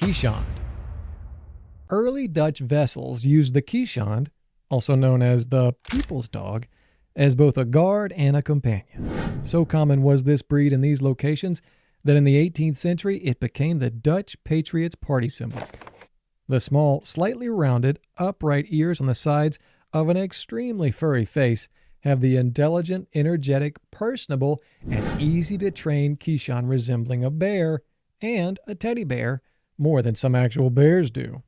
Keeshond. Early Dutch vessels used the Keeshond, also known as the people's dog, as both a guard and a companion. So common was this breed in these locations that in the 18th century it became the Dutch patriots' party symbol. The small, slightly rounded, upright ears on the sides of an extremely furry face have the intelligent, energetic, personable, and easy-to-train Keeshond resembling a bear and a teddy bear more than some actual bears do.